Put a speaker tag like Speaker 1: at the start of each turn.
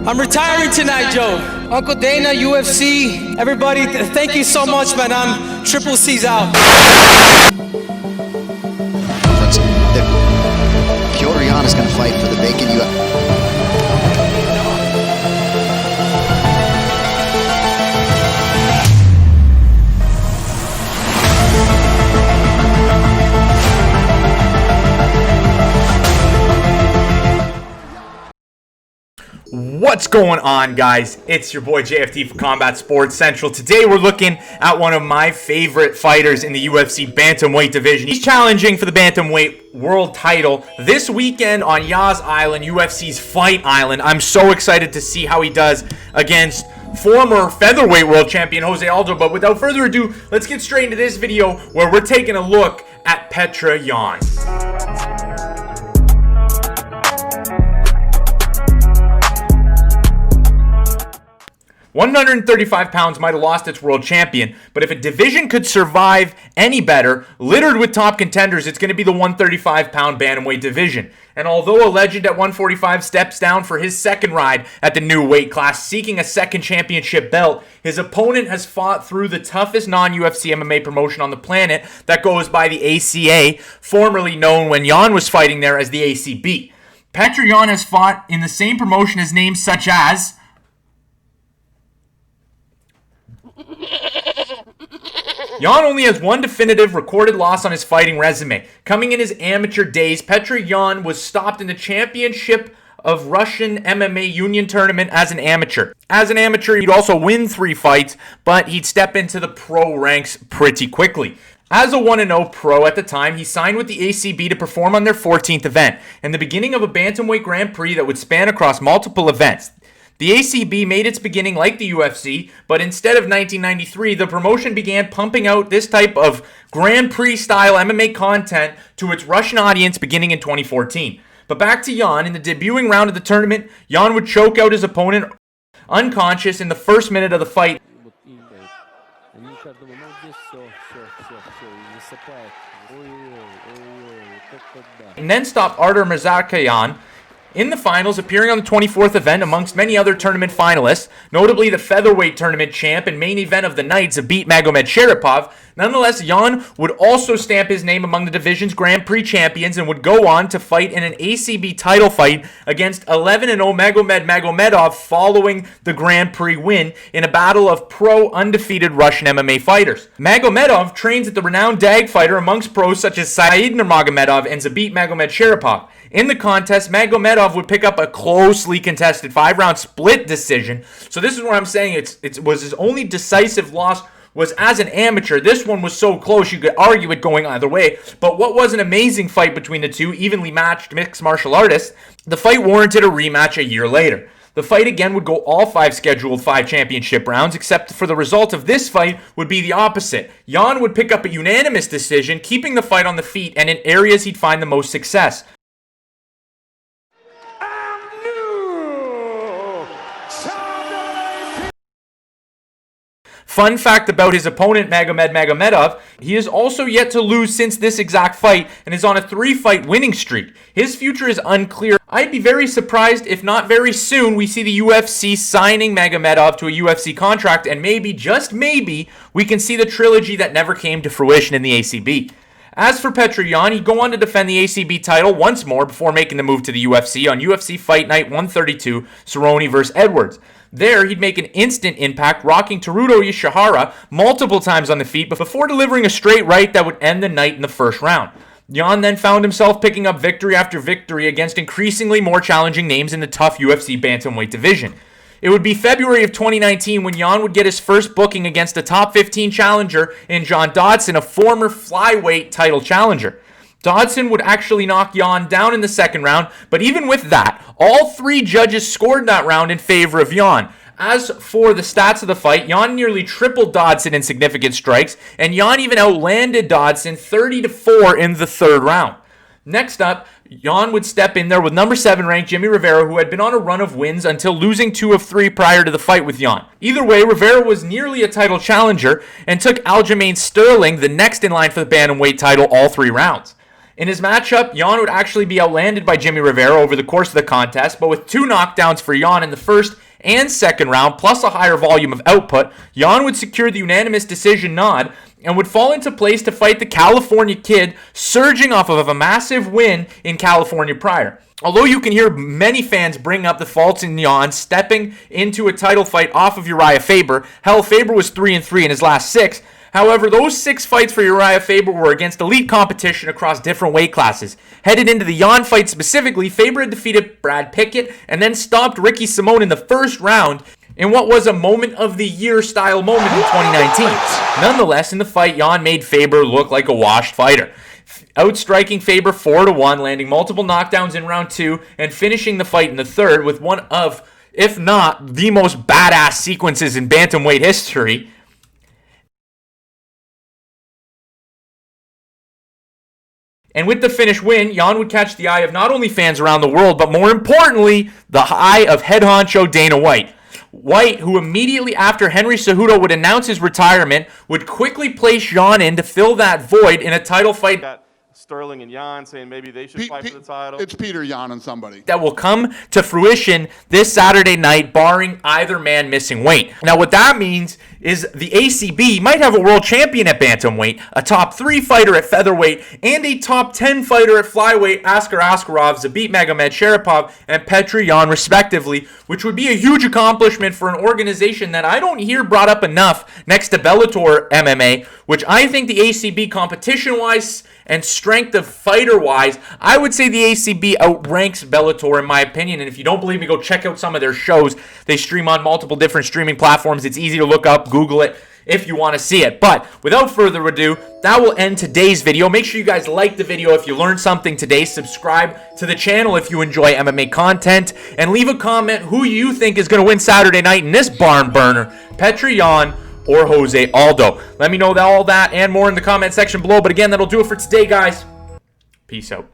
Speaker 1: I'm retiring tonight, Joe. Uncle Dana, UFC, everybody, thank you so much, man. I'm Triple C's out.
Speaker 2: PETR YAN is going to fight for the vacant UFC.
Speaker 3: What's going on, guys? It's your boy JFT for Combat Sports Central. Today we're looking at one of my favorite fighters in the UFC bantamweight division. He's challenging for the bantamweight world title this weekend on Yas Island, UFC's Fight Island. I'm so excited to see how he does against former featherweight world champion Jose Aldo. But without further ado, let's get straight into this video where we're taking a look at PETR YAN. 135 pounds might have lost its world champion, but if a division could survive any better, littered with top contenders, it's going to be the 135-pound bantamweight division. And although a legend at 145 steps down for his second ride at the new weight class, seeking a second championship belt, his opponent has fought through the toughest non-UFC MMA promotion on the planet that goes by the ACA, formerly known when Yan was fighting there as the ACB. PETR YAN has fought in the same promotion as names such as Yan only has one definitive recorded loss on his fighting resume. Coming in his amateur days, PETR YAN was stopped in the championship of Russian MMA Union tournament as an amateur. As an amateur, he'd also win 3 fights, but he'd step into the pro ranks pretty quickly. As a 1-0 pro at the time, he signed with the ACB to perform on their 14th event, and the beginning of a bantamweight Grand Prix that would span across multiple events. The ACB made its beginning like the UFC, but instead of 1993, the promotion began pumping out this type of Grand Prix-style MMA content to its Russian audience beginning in 2014. But back to Yan, in the debuting round of the tournament, Yan would choke out his opponent unconscious in the first minute of the fight, and then stopped Artur Mirzakyan in the finals, appearing on the 24th event amongst many other tournament finalists, notably the featherweight tournament champ and main event of the night, Zabit Magomedsharipov. Nonetheless, Yan would also stamp his name among the division's Grand Prix champions and would go on to fight in an ACB title fight against 11-0 Magomed Magomedov following the Grand Prix win in a battle of pro-undefeated Russian MMA fighters. Magomedov trains at the renowned DAG fighter amongst pros such as Said Nurmagomedov and Zabit Magomedsharipov. In the contest, Magomedov would pick up a closely contested 5-round split decision. So this is what I'm saying. It was his only decisive loss was as an amateur. This one was so close you could argue it going either way. But what was an amazing fight between the two evenly matched mixed martial artists, the fight warranted a rematch a year later. The fight again would go all 5 scheduled 5 championship rounds, except for the result of this fight would be the opposite. Yan would pick up a unanimous decision, keeping the fight on the feet and in areas he'd find the most success. Fun fact about his opponent, Magomed Magomedov, he is also yet to lose since this exact fight and is on a 3-fight winning streak. His future is unclear. I'd be very surprised if not very soon we see the UFC signing Magomedov to a UFC contract, and maybe, just maybe, we can see the trilogy that never came to fruition in the ACB. As for PETR YAN, he'd go on to defend the ACB title once more before making the move to the UFC on UFC Fight Night 132, Cerrone vs. Edwards. There, he'd make an instant impact, rocking Teruto Ishihara multiple times on the feet before delivering a straight right that would end the night in the first round. Yan then found himself picking up victory after victory against increasingly more challenging names in the tough UFC bantamweight division. It would be February of 2019 when Yan would get his first booking against a top 15 challenger in John Dodson, a former flyweight title challenger. Dodson would actually knock Yan down in the second round, but even with that, all 3 judges scored that round in favor of Yan. As for the stats of the fight, Yan nearly tripled Dodson in significant strikes, and Yan even outlanded Dodson 30-4 in the third round. Next up, Yan would step in there with number 7 ranked Jimmy Rivera, who had been on a run of wins until losing 2 of 3 prior to the fight with Yan. Either way, Rivera was nearly a title challenger and took Aljamain Sterling, the next in line for the bantamweight title, all 3 rounds. In his matchup, Jan would actually be outlanded by Jimmy Rivera over the course of the contest, but with 2 knockdowns for Jan in the first and second round, plus a higher volume of output, Jan would secure the unanimous decision nod and would fall into place to fight the California kid, surging off of a massive win in California prior. Although you can hear many fans bring up the faults in Jan stepping into a title fight off of Uriah Faber, hell, Faber was 3-3 in his last 6. However, those 6 fights for Uriah Faber were against elite competition across different weight classes. Headed into the Jan fight specifically, Faber had defeated Brad Pickett and then stopped Ricky Simone in the first round in what was a moment of the year style moment in 2019. Nonetheless, in the fight, Jan made Faber look like a washed fighter, outstriking Faber 4-1, landing multiple knockdowns in round 2 and finishing the fight in the third with one of, if not the most badass sequences in bantamweight history. And with the finish win, Jan would catch the eye of not only fans around the world, but more importantly, the eye of head honcho Dana White. White, who immediately after Henry Cejudo would announce his retirement, would quickly place Jan in to fill that void in a title fight.
Speaker 4: Got Sterling and Jan saying maybe they should fight for the title.
Speaker 5: It's Peter Yan and somebody.
Speaker 3: That will come to fruition this Saturday night, barring either man missing weight. Now, what that means is the ACB might have a world champion at bantamweight, a top 3 fighter at featherweight, and a top 10 fighter at flyweight, Askar Askarov, Zabit Magomed Sharipov, and Petr Yan, respectively, which would be a huge accomplishment for an organization that I don't hear brought up enough next to Bellator MMA, which I think the ACB competition-wise and strength of fighter-wise, I would say the ACB outranks Bellator in my opinion. And if you don't believe me, go check out some of their shows. They stream on multiple different streaming platforms. It's easy to look up, Google it if you want to see it. But without further ado, that will end today's video. Make sure you guys like the video if you learned something today. Subscribe to the channel if you enjoy MMA content. And leave a comment who you think is going to win Saturday night in this barn burner, Petr Yan or Jose Aldo. Let me know all that and more in the comment section below. But again, that'll do it for today, guys. Peace out.